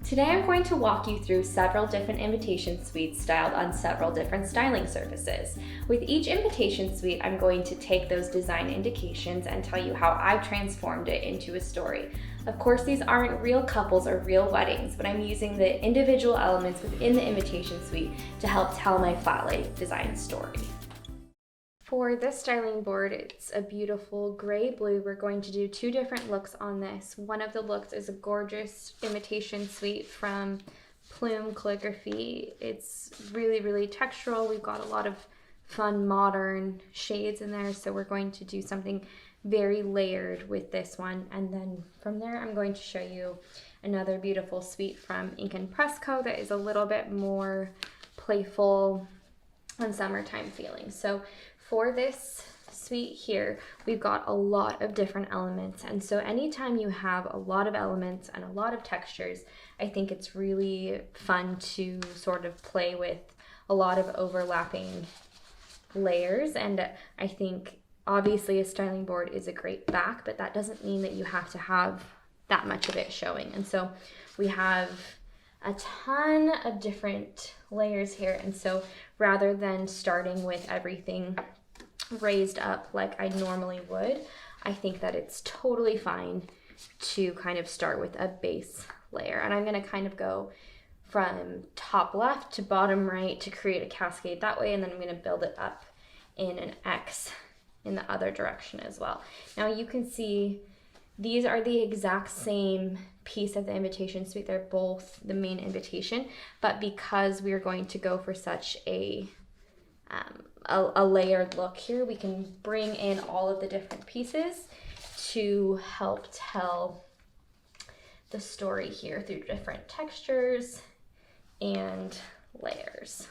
Today I'm going to walk you through several different invitation suites styled on several different styling surfaces. With each invitation suite, I'm going to take those design indications and tell you how I've transformed it into a story. Of course, these aren't real couples or real weddings, but I'm using the individual elements within the invitation suite to help tell my flat lay design story. For this styling board, it's a beautiful gray blue. We're going to do two different looks on this. One of the looks is a gorgeous invitation suite from Plume Calligraphy. It's really, really textural. We've got a lot of fun modern shades in there, so we're going to do something very layered with this one. And then from there, I'm going to show you another beautiful suite from Ink and Press Co. that is a little bit more playful and summertime feeling. So for this suite here, we've got a lot of different elements. And so anytime you have a lot of elements and a lot of textures, I think it's really fun to sort of play with a lot of overlapping layers. And I think obviously a styling board is a great back, but that doesn't mean that you have to have that much of it showing. And so we have a ton of different layers here. And so rather than starting with everything raised up like I normally would, I think that it's totally fine to kind of start with a base layer. And I'm going to kind of go from top left to bottom right to create a cascade that way, and then I'm going to build it up in an X in the other direction as well. Now you can see these are the exact same piece of the invitation suite. They're both the main invitation, but because we're going to go for such a layered look here, we can bring in all of the different pieces to help tell the story here through different textures and layers.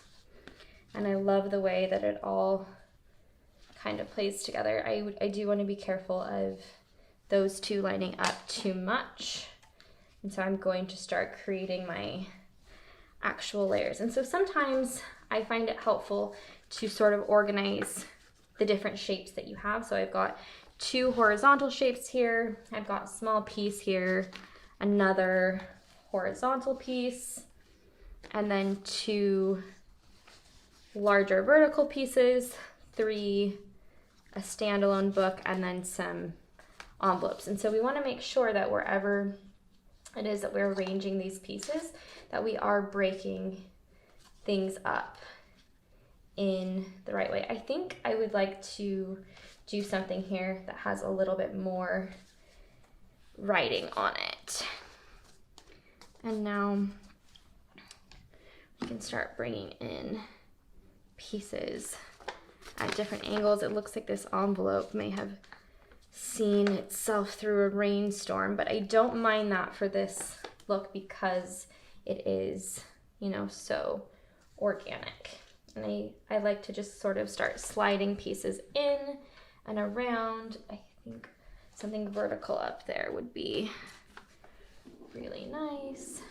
And I love the way that it all kind of plays together. I do want to be careful of those two lining up too much. And so I'm going to start creating my actual layers. And so sometimes I find it helpful to sort of organize the different shapes that you have. So I've got two horizontal shapes here. I've got a small piece here, another horizontal piece, and then two larger vertical pieces, three, a standalone book, and then some envelopes. And so we want to make sure that wherever it is that we're arranging these pieces, that we are breaking things up in the right way. I think I would like to do something here that has a little bit more writing on it. And now we can start bringing in pieces at different angles. It looks like this envelope may have seen itself through a rainstorm, but I don't mind that for this look because it is, you know, so organic. And I like to just sort of start sliding pieces in and around. I think something vertical up there would be really nice.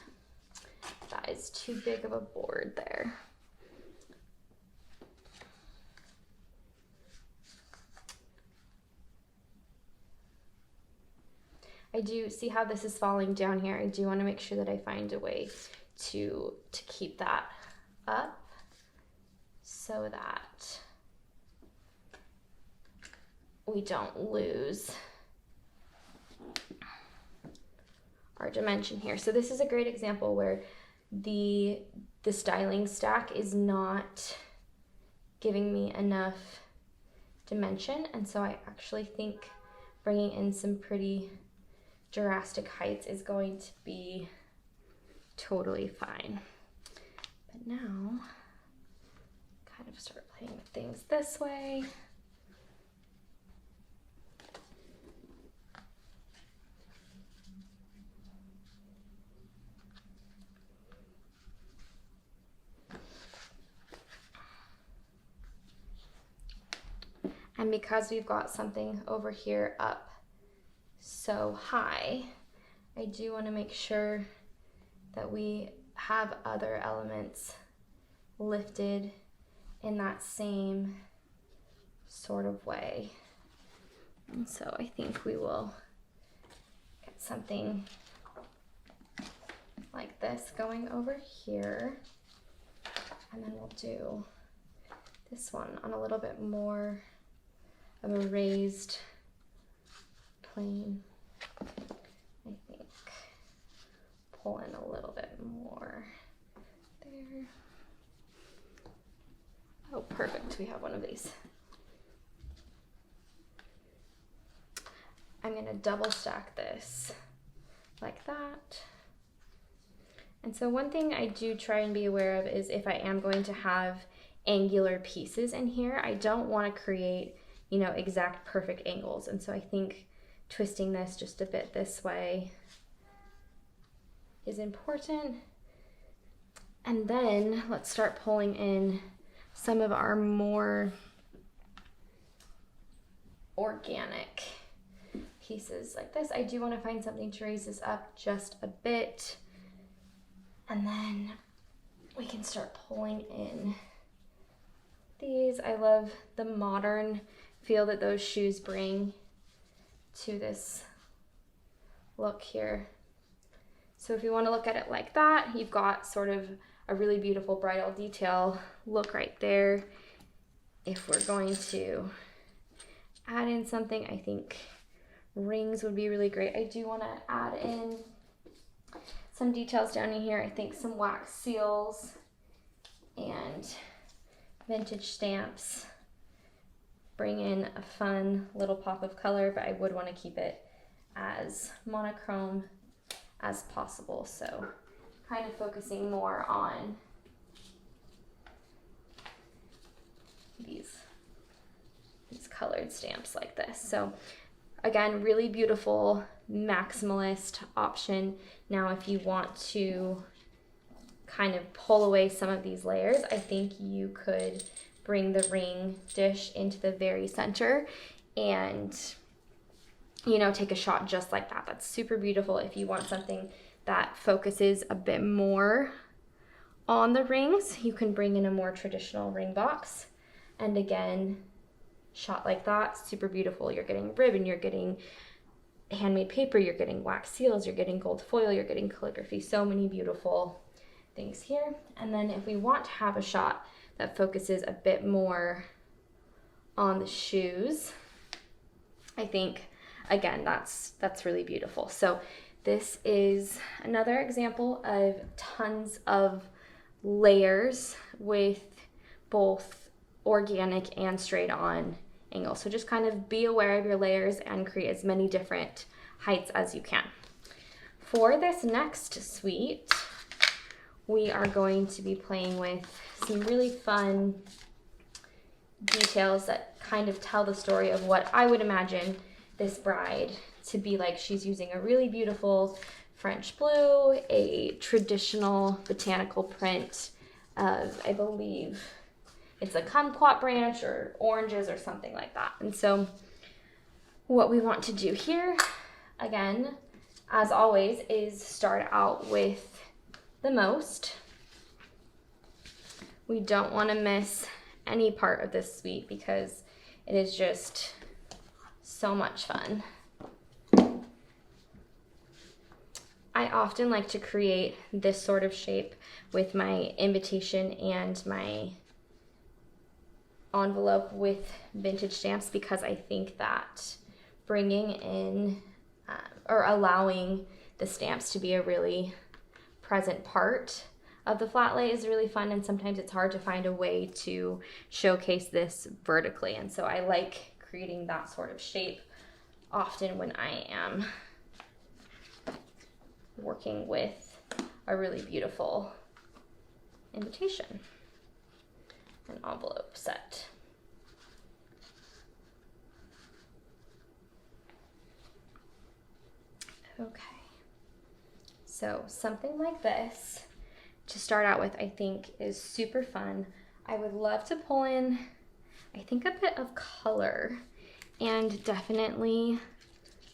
That is too big of a board there. I do see how this is falling down here. I do want to make sure that I find a way to keep that up so that we don't lose our dimension here. So this is a great example where the styling stack is not giving me enough dimension, and so I actually think bringing in some pretty drastic heights is going to be totally fine. But now, kind of start playing with things this way. And because we've got something over here up so high, I do want to make sure that we have other elements lifted in that same sort of way. And so I think we will get something like this going over here. And then we'll do this one on a little bit more of a raised plane. I think pull in a little bit more there. Oh, perfect, we have one of these. I'm gonna double stack this like that. And so one thing I do try and be aware of is if I am going to have angular pieces in here, I don't want to create, you know, exact perfect angles. And so I think twisting this just a bit this way is important. And then let's start pulling in some of our more organic pieces like this. I do want to find something to raise this up just a bit. And then we can start pulling in these. I love the modern feel that those shoes bring to this look here. So if you want to look at it like that, you've got sort of a really beautiful bridal detail look right there. If we're going to add in something, I think rings would be really great. I do want to add in some details down in here. I think some wax seals and vintage stamps bring in a fun little pop of color, but I would want to keep it as monochrome as possible. So kind of focusing more on these colored stamps like this. So again, really beautiful maximalist option. Now, if you want to kind of pull away some of these layers, I think you could bring the ring dish into the very center and, you know, take a shot just like that. That's super beautiful. If you want something that focuses a bit more on the rings, you can bring in a more traditional ring box. And again, shot like that, super beautiful. You're getting ribbon, you're getting handmade paper, you're getting wax seals, you're getting gold foil, you're getting calligraphy. So many beautiful things here. And then if we want to have a shot that focuses a bit more on the shoes, I think, again, that's really beautiful. So this is another example of tons of layers with both organic and straight on angles. So just kind of be aware of your layers and create as many different heights as you can. For this next suite, we are going to be playing with some really fun details that kind of tell the story of what I would imagine this bride to be like. She's using a really beautiful French blue, a traditional botanical print of, I believe it's a kumquat branch or oranges or something like that. And so what we want to do here, again, as always, is start out with the most. We don't want to miss any part of this suite because it is just so much fun. I often like to create this sort of shape with my invitation and my envelope with vintage stamps because I think that bringing in or allowing the stamps to be a really present part of the flat lay is really fun, and sometimes it's hard to find a way to showcase this vertically, and so I like creating that sort of shape often when I am working with a really beautiful invitation and envelope set. Okay, so something like this to start out with, I think, is super fun. I would love to pull in, I think, a bit of color and definitely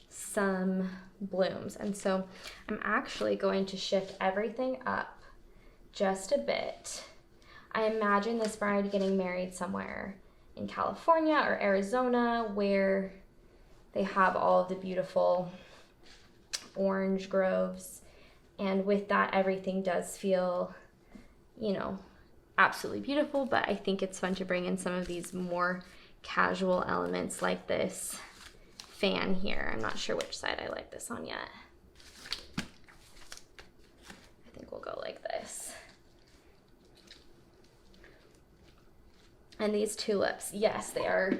some blooms. And so I'm actually going to shift everything up just a bit. I imagine this bride getting married somewhere in California or Arizona where they have all of the beautiful orange groves And with that, everything does feel, you know, absolutely beautiful, but I think it's fun to bring in some of these more casual elements like this fan here. I'm not sure which side I like this on yet. I think we'll go like this. And these tulips, yes, they are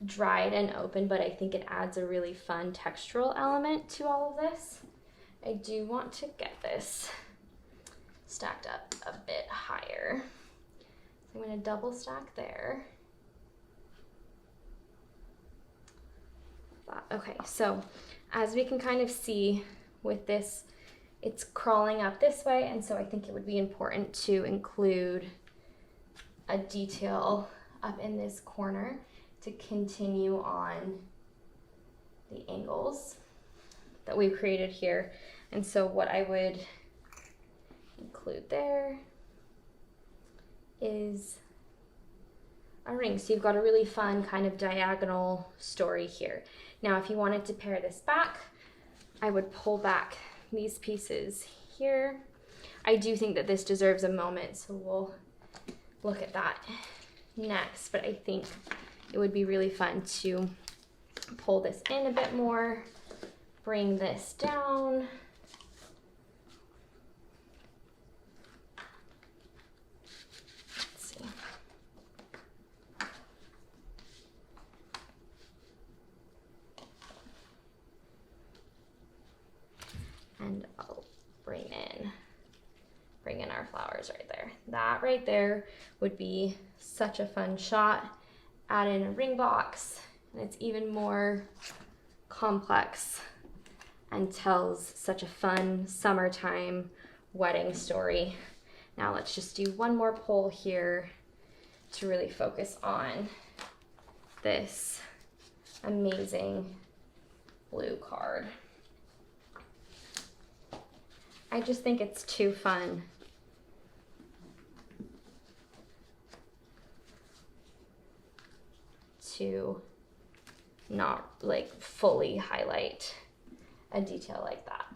dried and open, but I think it adds a really fun textural element to all of this. I do want to get this stacked up a bit higher. So I'm going to double stack there. Okay, so as we can kind of see with this, it's crawling up this way, and so I think it would be important to include a detail up in this corner to continue on the angles that we've created here. And so what I would include there is a ring. So you've got a really fun kind of diagonal story here. Now, if you wanted to pare this back, I would pull back these pieces here. I do think that this deserves a moment, so we'll look at that next, but I think it would be really fun to pull this in a bit more, bring this down. Let's see. And I'll bring in our flowers right there. That right there would be such a fun shot. Add in a ring box, and it's even more complex and tells such a fun summertime wedding story. Now let's just do one more pull here to really focus on this amazing blue card. I just think it's too fun to not like fully highlight a detail like that.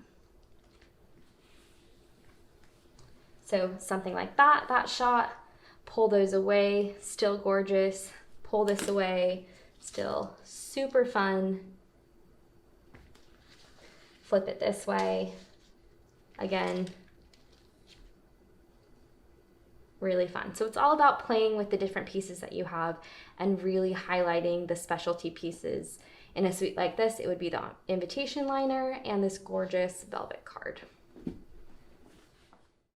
So something like that shot, pull those away, still gorgeous, pull this away, still super fun. Flip it this way, again, really fun. So it's all about playing with the different pieces that you have and really highlighting the specialty pieces. In a suite like this, it would be the invitation liner and this gorgeous velvet card.